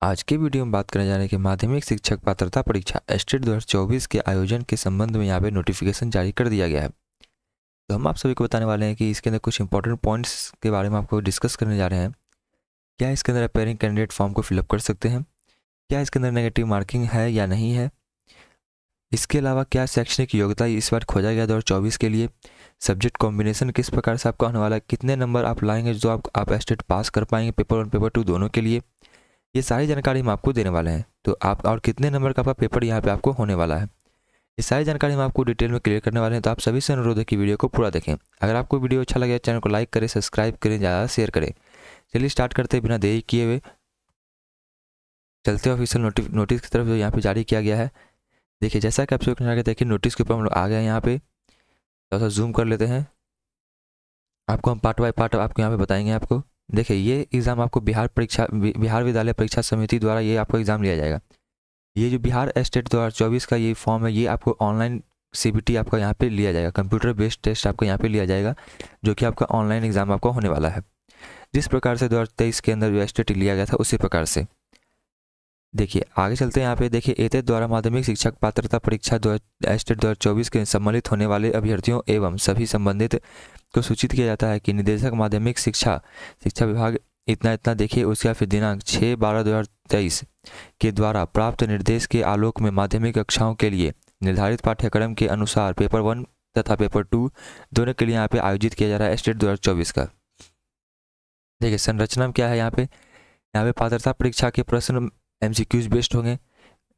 आज के वीडियो में बात करने जा रहे हैं कि माध्यमिक शिक्षक पात्रता परीक्षा एस्टेट 2024 के आयोजन के संबंध में यहाँ पे नोटिफिकेशन जारी कर दिया गया है। तो हम आप सभी को बताने वाले हैं कि इसके अंदर कुछ इंपॉर्टेंट पॉइंट्स के बारे में आपको डिस्कस करने जा रहे हैं। क्या इसके अंदर अपेयरिंग कैंडिडेट फॉर्म को फिलअप कर सकते हैं, क्या इसके अंदर नेगेटिव मार्किंग है या नहीं है, इसके अलावा क्या शैक्षणिक योग्यता इस बार खोजा गया 2024 के लिए, सब्जेक्ट कॉम्बिनेशन किस प्रकार से आपका होने वाला है, कितने नंबर आप लाएंगे जो आप एस्टेट पास कर पाएंगे पेपर 1 पेपर 2 दोनों के लिए, ये सारी जानकारी हम आपको देने वाले हैं। तो आप और कितने नंबर का आपका पेपर यहाँ पे आपको होने वाला है, ये सारी जानकारी हम आपको डिटेल में क्लियर करने वाले हैं। तो आप सभी से अनुरोध है कि वीडियो को पूरा देखें। अगर आपको वीडियो अच्छा लगे चैनल को लाइक करें, सब्सक्राइब करें, ज़्यादा शेयर करें। चलिए स्टार्ट करते हैं बिना देरी किए हुए। चलते ऑफिशियल नोटिस की तरफ जो यहाँ पे जारी किया गया है। देखिए जैसा कि आप सभी आगे देखिए नोटिस के ऊपर हम लोग आ गए हैं। यहाँ पे थोड़ा सा जूम कर लेते हैं, आपको हम पार्ट बाय पार्ट आपको यहाँ पे बताएंगे। आपको देखिए ये एग्ज़ाम आपको बिहार विद्यालय परीक्षा समिति द्वारा ये आपको एग्ज़ाम लिया जाएगा। ये जो बिहार एस्टेट 2024 का ये फॉर्म है, ये आपको ऑनलाइन CBT आपका यहाँ पे लिया जाएगा, कंप्यूटर बेस्ड टेस्ट आपको यहाँ पे लिया जाएगा, जो कि आपका ऑनलाइन एग्जाम आपका होने वाला है। जिस प्रकार से 2023 के अंदर जो एस्टेट लिया गया था उसी प्रकार से। देखिए आगे चलते हैं। यहाँ पे देखिए एतेट द्वारा माध्यमिक शिक्षक पात्रता परीक्षा एस्टेट 2024 के सम्मिलित होने वाले अभ्यर्थियों एवं सभी संबंधित को सूचित किया जाता है कि निदेशक माध्यमिक शिक्षा विभाग इतना देखिए उसका फिर दिनांक 6/12/2023 के द्वारा प्राप्त निर्देश के आलोक में माध्यमिक कक्षाओं के लिए निर्धारित पाठ्यक्रम के अनुसार पेपर 1 तथा पेपर 2 दोनों के लिए यहाँ पे आयोजित किया जा रहा है एस्टेट 2024 का। देखिए संरचना क्या है। यहाँ पे पात्रता परीक्षा के प्रश्न MCQs बेस्ड होंगे।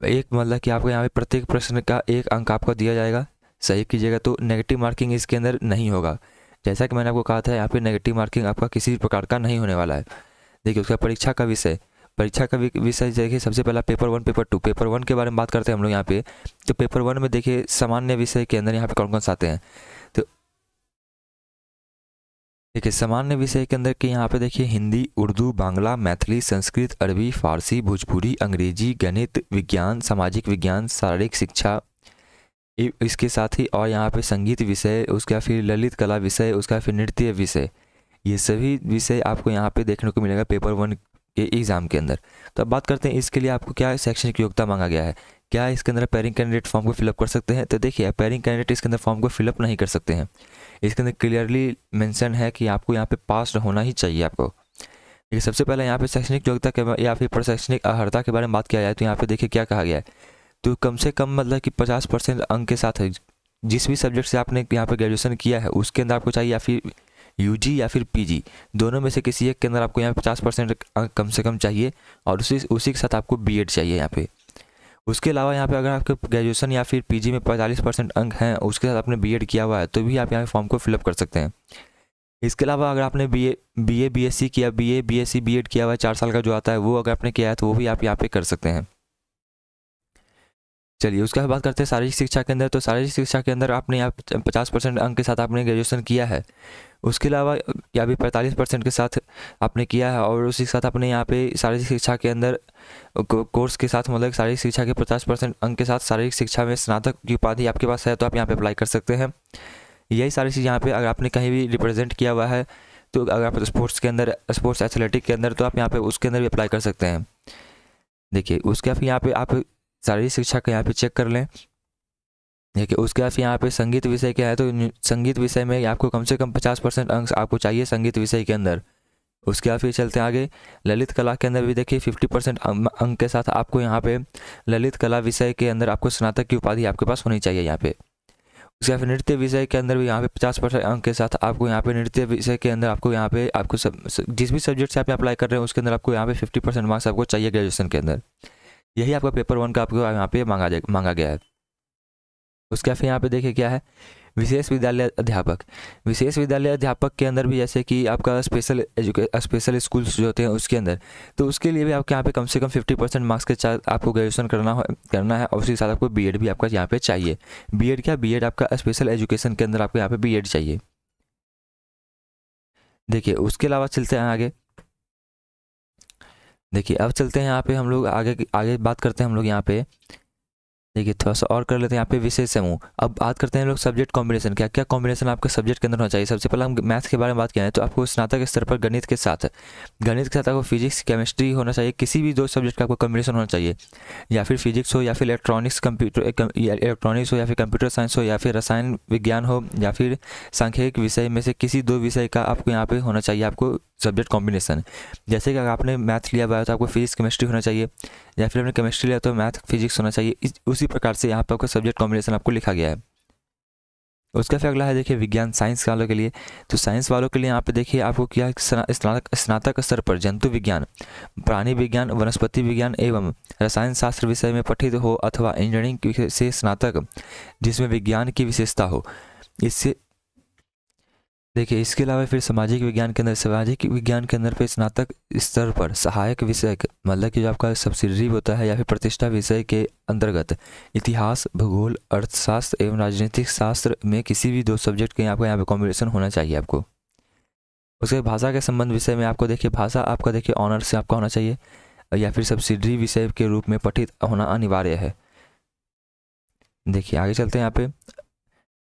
एक मतलब कि आपको यहाँ पे प्रत्येक प्रश्न का 1 अंक आपको दिया जाएगा, सही कीजिएगा तो नेगेटिव मार्किंग इसके अंदर नहीं होगा। जैसा कि मैंने आपको कहा था यहाँ पे नेगेटिव मार्किंग आपका किसी प्रकार का नहीं होने वाला है। देखिए उसका परीक्षा का विषय देखिए सबसे पहला पेपर 1 पेपर 2। पेपर 1 के बारे में बात करते हैं हम लोग यहाँ पे। तो पेपर 1 में देखिए सामान्य विषय के अंदर यहाँ पे कौन कौन से आते हैं। तो देखिए सामान्य विषय के अंदर के यहाँ पे देखिए हिंदी, उर्दू, बांग्ला, मैथिली, संस्कृत, अरबी, फारसी, भोजपुरी, अंग्रेजी, गणित, विज्ञान, सामाजिक विज्ञान, शारीरिक शिक्षा, इसके साथ ही और यहाँ पे संगीत विषय, उसका फिर ललित कला विषय, उसका फिर नृत्य विषय, ये सभी विषय आपको यहाँ पे देखने को मिलेगा पेपर 1 के एग्ज़ाम के अंदर। तो अब बात करते हैं इसके लिए आपको क्या शैक्षणिक योग्यता मांगा गया है, क्या इसके अंदर अपेयरिंग कैंडिडेट फॉर्म को फिलअप कर सकते हैं। तो देखिए अपेयरिंग कैंडिडेट इसके अंदर फॉर्म को फिलअप नहीं कर सकते हैं। इसके अंदर क्लियरली मेंशन है कि आपको यहाँ पे पास होना ही चाहिए आपको। देखिए सबसे पहले यहाँ पे शैक्षणिक योग्यता के या फिर प्रशैक्षणिक अर्हता के बारे में बात किया जाए तो यहाँ पे देखिए क्या कहा गया है। तो कम से कम मतलब कि 50% अंक के साथ है, जिस भी सब्जेक्ट से आपने यहाँ पे ग्रेजुएशन किया है उसके अंदर आपको चाहिए, या फिर UG या फिर PG दोनों में से किसी एक के अंदर आपको यहाँ पे 50% अंक कम से कम चाहिए, और उसी के साथ आपको B.Ed चाहिए यहाँ पे। उसके अलावा यहाँ पे अगर आपके ग्रेजुएशन या फिर PG में 45% अंक हैं, उसके साथ आपने B.Ed किया हुआ है तो भी आप यहाँ फॉर्म को फिलअप कर सकते हैं। इसके अलावा अगर आपने BA BSc किया, BA BSc B.Ed किया हुआ है 4 साल का जो आता है, वो अगर आपने किया है तो वो भी आप यहाँ पे कर सकते हैं। चलिए उसके बाद बात करते हैं शारीरिक शिक्षा के अंदर। तो शारीरिक शिक्षा के अंदर आपने यहाँ 50% अंक के साथ आपने ग्रेजुएशन किया है, उसके अलावा या भी 45% के साथ आपने किया है, और उसी के साथ आपने यहाँ पे शारीरिक शिक्षा के अंदर कोर्स के साथ मतलब शारीरिक शिक्षा के 50% अंक के साथ शारीरिक शिक्षा में स्नातक की उपाधि आपके पास है तो आप यहाँ पे अप्लाई कर सकते हैं। यही सारी चीज़ यहाँ पे अगर आपने कहीं भी रिप्रेजेंट किया हुआ है, तो अगर आप स्पोर्ट्स के अंदर, स्पोर्ट्स एथलेटिक के अंदर, तो आप यहाँ पे उसके अंदर भी अप्लाई कर सकते हैं। देखिए उसके बाद यहाँ पे आप शारीरिक शिक्षा का यहाँ पे चेक कर लें। देखिए उसके बाद यहाँ पे संगीत विषय क्या है, तो संगीत विषय में आपको कम से कम 50% अंक आपको चाहिए संगीत विषय के अंदर। उसके बाद फिर चलते हैं आगे। ललित कला के अंदर भी देखिए 50% अंक के साथ आपको यहाँ पे ललित कला विषय के अंदर आपको स्नातक की उपाधि आपके पास होनी चाहिए यहाँ पे। उसके बाद फिर नृत्य विषय के अंदर भी यहाँ पे 50% अंक के साथ आपको यहाँ पे नृत्य विषय के अंदर आपको यहाँ पे आपको जिस भी सब्जेक्ट से आप अप्लाई कर रहे हैं उसके अंदर आपको यहाँ पे 50% मार्क्स आपको चाहिए ग्रेजुएशन के अंदर। यही आपका पेपर 1 का आपको यहाँ पे मांगा गया है। उसके फिर यहाँ पे देखिए क्या है, विशेष विद्यालय अध्यापक। विशेष विद्यालय अध्यापक के अंदर भी जैसे कि आपका स्पेशल स्कूल्स जो होते हैं उसके अंदर, तो उसके लिए भी आपके यहाँ पे कम से कम 50% मार्क्स के साथ आपको ग्रेजुएशन करना है, और उसी के साथ आपको B.Ed भी आपका यहाँ पे चाहिए। B.Ed आपका स्पेशल एजुकेशन के अंदर आपको यहाँ पे B.Ed चाहिए। देखिए उसके अलावा चलते हैं आगे। देखिए अब चलते हैं यहाँ पे हम लोग आगे बात करते हैं हम लोग यहाँ पे देखिए थोड़ा सा और कर लेते हैं यहाँ पे विशेष समूह। अब बात करते हैं लोग सब्जेक्ट कॉम्बिनेशन, क्या क्या कॉम्बिनेशन आपके सब्जेक्ट के अंदर होना चाहिए। सबसे पहले हम मैथ्स के बारे में बात किया है, तो आपको स्नातक स्तर पर गणित के साथ आपको फिजिक्स केमिस्ट्री होना चाहिए, किसी भी 2 सब्जेक्ट का आपको कॉम्बिनेशन होना चाहिए, या फिर फिजिक्स हो या फिर इलेक्ट्रॉनिक्स हो या फिर कंप्यूटर साइंस हो या फिर रसायन विज्ञान हो या फिर सांख्यिक विषय में से किसी 2 विषय का आपको यहाँ पे होना चाहिए आपको सब्जेक्ट कॉम्बिनेशन। जैसे कि अगर आपने मैथ लिया हुआ है तो आपको फिजिक्स केमिस्ट्री होना चाहिए, या फिर आपने केमिस्ट्री लिया तो मैथ फिजिक्स होना चाहिए। उसी प्रकार से यहाँ पर आपका सब्जेक्ट कॉम्बिनेशन आपको लिखा गया है। उसका फिर अगला है देखिए विज्ञान साइंस वालों के लिए। तो साइंस वालों के लिए यहाँ पे देखिए आपको क्या स्नातक स्तर पर जंतु विज्ञान, प्राणी विज्ञान, वनस्पति विज्ञान एवं रसायन शास्त्र विषय में पठित हो अथवा इंजीनियरिंग से स्नातक जिसमें विज्ञान की विशेषता हो। इससे देखिए इसके अलावा फिर सामाजिक विज्ञान के अंदर पे स्नातक स्तर पर सहायक विषय मतलब कि जो आपका सब्सिडरी होता है या फिर प्रतिष्ठा विषय के अंतर्गत इतिहास, भूगोल, अर्थशास्त्र एवं राजनीतिक शास्त्र में किसी भी 2 सब्जेक्ट के आपको यहाँ पे कॉम्बिनेशन होना चाहिए आपको। उसके भाषा के संबंध विषय में आपको देखिए भाषा आपका देखिए ऑनर से आपका होना चाहिए या फिर सब्सिडरी विषय के रूप में पठित होना अनिवार्य है। देखिए आगे चलते हैं यहाँ पे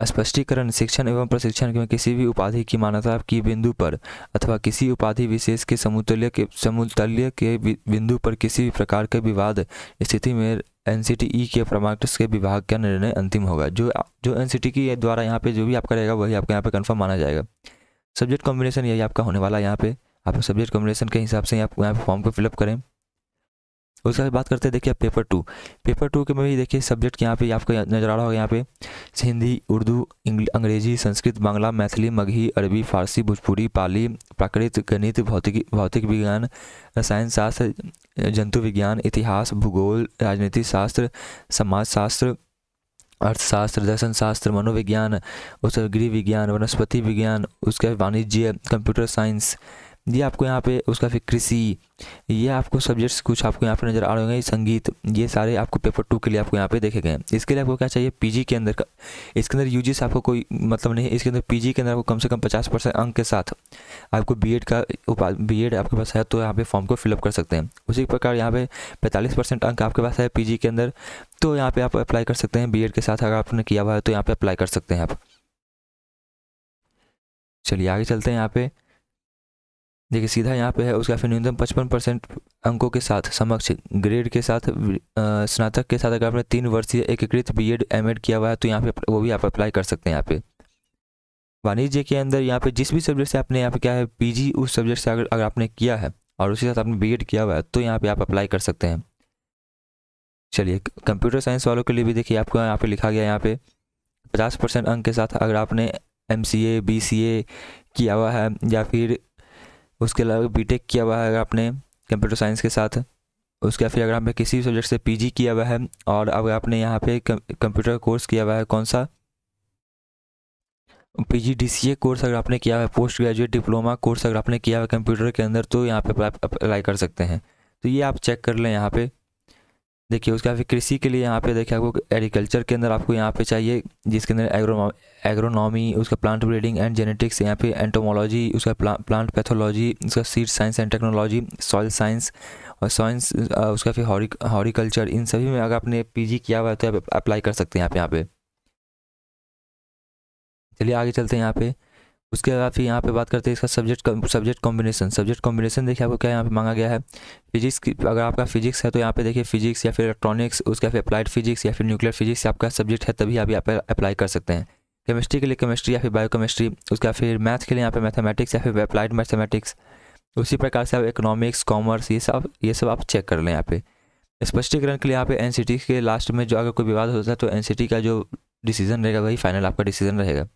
स्पष्टीकरण शिक्षण एवं प्रशिक्षण में किसी भी उपाधि की मान्यता की बिंदु पर अथवा किसी उपाधि विशेष के समतुल्य के बिंदु पर किसी भी प्रकार के विवाद स्थिति में NCTE के प्रमाणपत्र के विभाग का निर्णय अंतिम होगा। जो NCTE के द्वारा यहाँ पे जो भी आपका रहेगा वही आपका यहाँ पे कंफर्म माना जाएगा। सब्जेक्ट कॉम्बिनेशन यही आपका होने वाला है। यहाँ पे आप सब्जेक्ट कॉम्बिनेशन के हिसाब से आप यहाँ पे फॉर्म को फिलअप करें। उसके बाद बात करते हैं देखिए पेपर 2 के में भी देखिए सब्जेक्ट यहाँ पे आपको नजर आ रहा होगा। यहाँ पे हिंदी, उर्दू, अंग्रेजी, संस्कृत, बांग्ला, मैथिली, मगही, अरबी, फारसी, भोजपुरी, पाली, प्राकृत, गणित, भौतिक विज्ञान, रसायन शास्त्र, जंतु विज्ञान, इतिहास, भूगोल, राजनीति शास्त्र, समाज शास्त्र, अर्थशास्त्र, दर्शन शास्त्र, मनोविज्ञान, उसका गृह विज्ञान, वनस्पति विज्ञान, उसका वाणिज्य, कंप्यूटर साइंस, ये आपको यहाँ पे उसका फिर कृषि, ये आपको सब्जेक्ट्स कुछ आपको यहाँ पे नज़र आ रहे होंगे। संगीत, ये सारे आपको पेपर 2 के लिए आपको यहाँ पे देखे गए हैं। इसके लिए आपको क्या चाहिए पीजी के अंदर का, इसके अंदर यूजी से आपको कोई मतलब नहीं है। इसके अंदर पीजी के अंदर आपको कम से कम 50% अंक के साथ आपको बीएड आपके पास है तो यहाँ पे फॉर्म को फिलअप कर सकते हैं। उसी प्रकार यहाँ पे 45% अंक आपके पास है पीजी के अंदर, तो यहाँ पे आप अप्लाई कर सकते हैं बीएड के साथ। अगर आपने किया हुआ है तो यहाँ पे अप्लाई कर सकते हैं आप। चलिए आगे चलते हैं। यहाँ पे देखिए सीधा यहाँ पे है उसका फिर न्यूनतम 55% अंकों के साथ समक्ष ग्रेड के साथ स्नातक के साथ अगर आपने 3 वर्षीय एकीकृत बीएड एमएड किया हुआ है तो यहाँ पे वो भी आप अप्लाई कर सकते हैं। यहाँ पे वाणिज्य के अंदर यहाँ पे जिस भी सब्जेक्ट से आपने यहाँ पे क्या है पीजी उस सब्जेक्ट से अगर आपने किया है और उसी साथ आपने बीएड किया हुआ है तो यहाँ पे आप अप्लाई कर सकते हैं। चलिए कंप्यूटर साइंस वालों के लिए भी देखिए आपको यहाँ पे लिखा गया है यहाँ पे 50% अंक के साथ अगर आपने MCA BCA किया हुआ है या फिर उसके अलावा बीटेक किया हुआ है अगर आपने कंप्यूटर साइंस के साथ, उसके फिर अगर आपने किसी भी सब्जेक्ट से पीजी किया हुआ है और अगर आपने यहाँ पे कंप्यूटर कोर्स किया हुआ है, कौन सा PGDCA कोर्स अगर आपने किया हुआ है, पोस्ट ग्रेजुएट डिप्लोमा कोर्स अगर आपने किया हुआ है कंप्यूटर के अंदर, तो यहाँ पे अप्लाई कर सकते हैं। तो ये आप चेक कर लें यहाँ पे। देखिए उसका फिर कृषि के लिए यहाँ पे देखिए आपको एग्रीकल्चर के अंदर आपको यहाँ पे चाहिए जिसके अंदर एग्रोनॉमी, उसका प्लांट ब्रीडिंग एंड जेनेटिक्स, यहाँ पे एंटोमोलॉजी, उसका प्लांट पैथोलॉजी, उसका seed science and technology, soil science और साइंस, उसका फिर हॉरिकल्चर, इन सभी में अगर आपने पीजी किया हुआ है तो आप अप्लाई कर सकते हैं यहाँ पे। चलिए आगे चलते हैं यहाँ पे। उसके बाद फिर यहाँ पे बात करते हैं इसका सब्जेक्ट कॉम्बिनेशन देखिए आपको क्या यहाँ पे मांगा गया है। फिजिक्स की अगर आपका फिजिक्स है तो यहाँ पे देखिए फिजिक्स या फिर इलेक्ट्रॉनिक्स, उसका फिर अप्लाइड फिजिक्स या फिर न्यूक्लियर फिजिक्स आपका सब्जेक्ट है तभी आप यहाँ पे अप्लाई कर सकते हैं। केमिस्ट्री के लिए केमिस्ट्री या फिर बायोकेमिस्ट्री, उसका फिर मैथ्स के लिए यहाँ पे मैथमेटिक्स या फिर अप्लाइड मैथमेटिक्स। उसी प्रकार से आप इकोनॉमिक्स, कॉमर्स, ये सब आप चेक कर लें यहाँ पे। स्पष्टीकरण के लिए यहाँ पे NCT के लास्ट में जो अगर कोई विवाद होता है तो NCT का जो डिसीजन रहेगा वही फाइनल आपका डिसीजन रहेगा।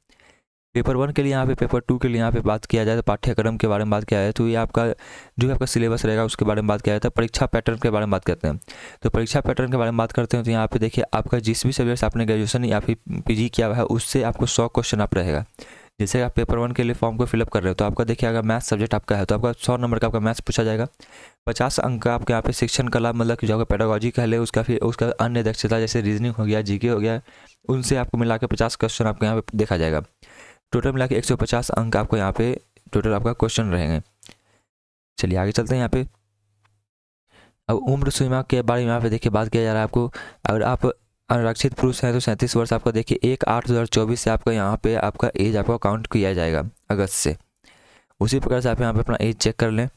पेपर 1 के लिए यहाँ पे, पेपर 2 के लिए यहाँ पे बात किया जाए तो पाठ्यक्रम के बारे में बात किया जाए तो ये आपका जो आपका सिलेबस रहेगा उसके बारे में बात किया जाता है। परीक्षा पैटर्न के बारे में बात करते हैं। तो परीक्षा पैटर्न के बारे में बात करते हैं तो यहाँ पे देखिए आपका जिस भी सब्जेक्ट आपने ग्रेजुएशन या फिर पीजी किया हुआ है उससे आपको 100 क्वेश्चन आप रहेगा। जैसे आप पेपर 1 के लिए फॉर्म को फिलअप कर रहे हो तो आपका देखिए अगर मैथ्स सब्जेक्ट आपका है तो आपका 100 नंबर का आपका मैथ्स पूछा जाएगा। 50 अंक का आपके यहाँ पे शिक्षण कला मतलब कि जो आपका पेडागोजी कह ले उसका फिर उसका अन्य दक्षता जैसे रीजनिंग हो गया, जीके हो गया, उनसे आपको मिला के 50 क्वेश्चन आपको यहाँ पे देखा जाएगा। टोटल मिला के 150 अंक आपको यहाँ पे टोटल आपका क्वेश्चन रहेंगे। चलिए आगे चलते हैं यहाँ पे। अब उम्र सीमा के बारे में यहाँ पे देखिए बात किया जा रहा है आपको। अगर आप आरक्षित पुरुष है तो 37 वर्ष आपका देखिए 1/8/2024 से आपका यहाँ पे आपका एज आपका काउंट किया जाएगा अगस्त से। उसी प्रकार से आप यहाँ पे अपना एज चेक कर लें।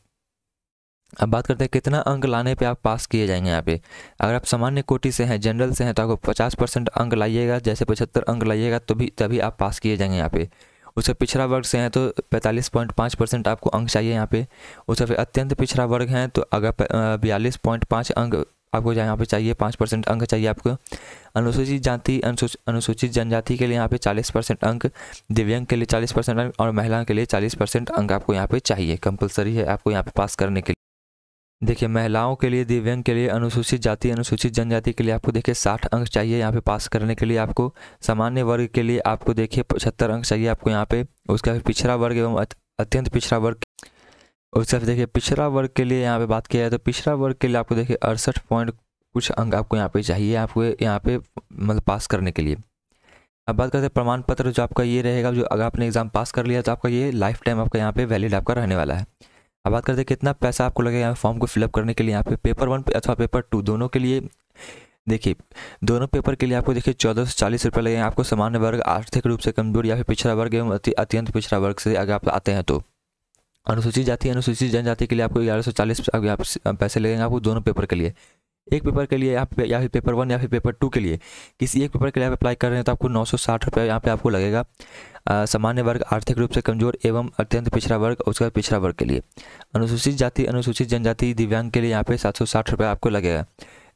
अब बात करते हैं कितना अंक लाने पे आप पास किए जाएंगे। यहाँ पे अगर आप सामान्य कोटि से हैं, जनरल से हैं, तो आपको 50% अंक लाइएगा, जैसे 75 अंक लाइएगा तो तभी आप पास किए जाएंगे यहाँ पे। उससे पिछड़ा वर्ग से हैं तो 45.5% आपको अंक चाहिए यहाँ पे। उससे फिर अत्यंत पिछड़ा वर्ग हैं तो अगर 42.5 अंक आपको यहाँ पे चाहिए, 5% अंक चाहिए आपको। अनुसूचित जाति अनुसूचित जनजाति के लिए यहाँ पे 40% अंक, दिव्यांग के लिए 40% अंक और महिला के लिए 40% अंक आपको यहाँ पे चाहिए, कंपलसरी है आपको यहाँ पे पास करने के लिए। देखिए महिलाओं के लिए, दिव्यांग के लिए, अनुसूचित जाति अनुसूचित जनजाति के लिए आपको देखिए 60 अंक चाहिए यहाँ पे पास करने के लिए आपको। सामान्य वर्ग के लिए आपको देखिए 75 अंक चाहिए आपको यहाँ पे। उसका फिर पिछड़ा वर्ग एवं अत्यंत पिछड़ा वर्ग, उसका फिर देखिए पिछड़ा वर्ग के लिए यहाँ पे बात किया है तो पिछड़ा वर्ग के लिए आपको देखिए 68 पॉइंट कुछ अंक आपको यहाँ पे चाहिए, आपको यहाँ पे मतलब पास करने के लिए। अब बात करते हैं प्रमाण पत्र जो आपका ये रहेगा, जो अगर आपने एग्जाम पास कर लिया तो आपका ये लाइफ टाइम आपका यहाँ पे वैलिड आपका रहने वाला है। अब बात करते हैं कितना पैसा आपको लगेगा यहाँ फॉर्म को फिलअप करने के लिए। यहाँ पे पेपर 1 अथवा पेपर 2 दोनों के लिए देखिए, दोनों पेपर के लिए आपको देखिए 1440 रुपये लगेंगे आपको। सामान्य वर्ग, आर्थिक रूप से कमजोर या फिर पिछड़ा वर्ग एवं अत्यंत पिछड़ा वर्ग से अगर आप आते हैं तो। अनुसूचित जाति अनुसूचित जनजाति के लिए आपको 1140 पैसे लगेंगे आपको दोनों पेपर के लिए। एक पेपर के लिए आप या फिर पेपर 1 या फिर पेपर 2 के लिए किसी एक पेपर के लिए आप अप्लाई कर रहे हैं तो आपको 960 रुपये यहाँ पे आपको लगेगा। सामान्य वर्ग, आर्थिक रूप से कमजोर एवं अत्यंत पिछड़ा वर्ग, उसका पिछड़ा वर्ग के लिए। अनुसूचित जाति अनुसूचित जनजाति दिव्यांग के लिए यहाँ पे 760 रुपये आपको लगेगा।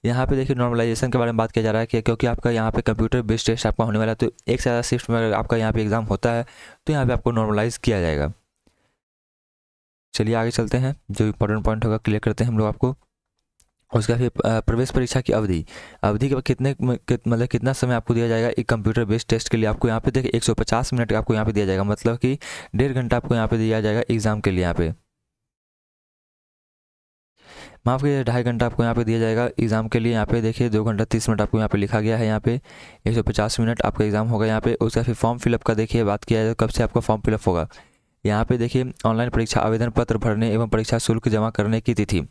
यहाँ पे देखिए नॉर्मलाइजेशन के बारे में बात किया जा रहा है कि क्योंकि आपका यहाँ पे कंप्यूटर बेस्ड टेस्ट आपका होने वाला है तो एक से ज़्यादा शिफ्ट में अगर आपका यहाँ पे एग्जाम होता है तो यहाँ पे आपको नॉर्मलाइज किया जाएगा। चलिए आगे चलते हैं, जो इंपॉर्टेंट पॉइंट होगा क्लियर करते हैं हम लोग आपको। उसका फिर प्रवेश परीक्षा की अवधि के कितने मतलब कितना समय आपको दिया जाएगा एक कंप्यूटर बेस्ड टेस्ट के लिए। आपको यहाँ पे देखिए 150 मिनट आपको यहाँ पे दिया जाएगा, मतलब कि 1.5 घंटा आपको यहाँ पे दिया जाएगा एग्जाम के लिए। यहाँ पे माफ़ कीजिए 2.5 घंटा आपको यहाँ पे दिया जाएगा एग्जाम के लिए। यहाँ पे देखिए 2 घंटा 30 मिनट आपको यहाँ पे लिखा गया है। यहाँ पे 150 मिनट आपका एग्जाम होगा यहाँ पे। उसका फिर फॉर्म फिलअप का देखिए बात किया जाए कब से आपका फॉर्म फिलअप होगा। यहाँ पे देखिए ऑनलाइन परीक्षा आवेदन पत्र भरने एवं परीक्षा शुल्क जमा करने की तिथि।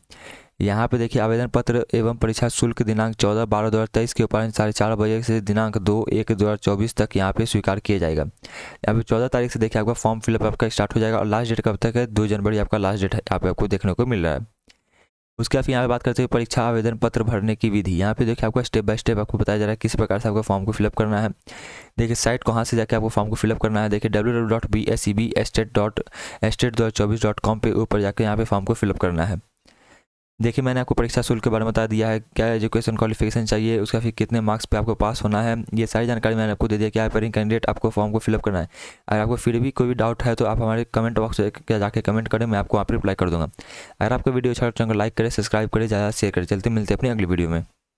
यहाँ पे देखिए आवेदन पत्र एवं परीक्षा शुल्क दिनांक 14/12/2023 के उपरांत 4:30 बजे से दिनांक 2/1/2024 तक यहाँ पे स्वीकार किया जाएगा। यहाँ पे 14 तारीख से देखिए आपका फॉर्म फिलअप आपका स्टार्ट हो जाएगा और लास्ट डेट कब तक है 2 जनवरी आपका लास्ट डेट है यहाँ पे आपको देखने को मिल रहा है। उसके बाद यहाँ पे बात करते हैं परीक्षा आवेदन पत्र भरने की विधि। यहाँ पे देखिए आपको स्टेप बाय स्टेप आपको बताया जा रहा है किस प्रकार से आपको फॉर्म को फिलअप करना है। देखिए साइट कहाँ से जाके आपको फॉर्म को फिलअप करना है। देखिए www.bsebstate.24.com पे ऊपर जाके यहाँ पे फॉर्म को फिलअप करना है। देखिए मैंने आपको परीक्षा शुल्क के बारे में बता दिया है, क्या एजुकेशन क्वालिफिकेशन चाहिए, उसका फिर कितने मार्क्स पे आपको पास होना है, ये सारी जानकारी मैंने आपको दे दिया। क्या एस्पायरिंग कैंडिडेट आपको फॉर्म को फिलअप करना है। अगर आपको फिर भी कोई भी डाउट है तो आप हमारे कमेंट बॉक्स में जाके कमेंट करें, मैं आपको वहाँ पर रिप्लाई कर दूँगा। अगर आपको वीडियो अच्छा लगे तो लाइक करें, सब्सक्राइब करें, ज़्यादा शेयर करें। चलते मिलते हैं अपनी अगली वीडियो में।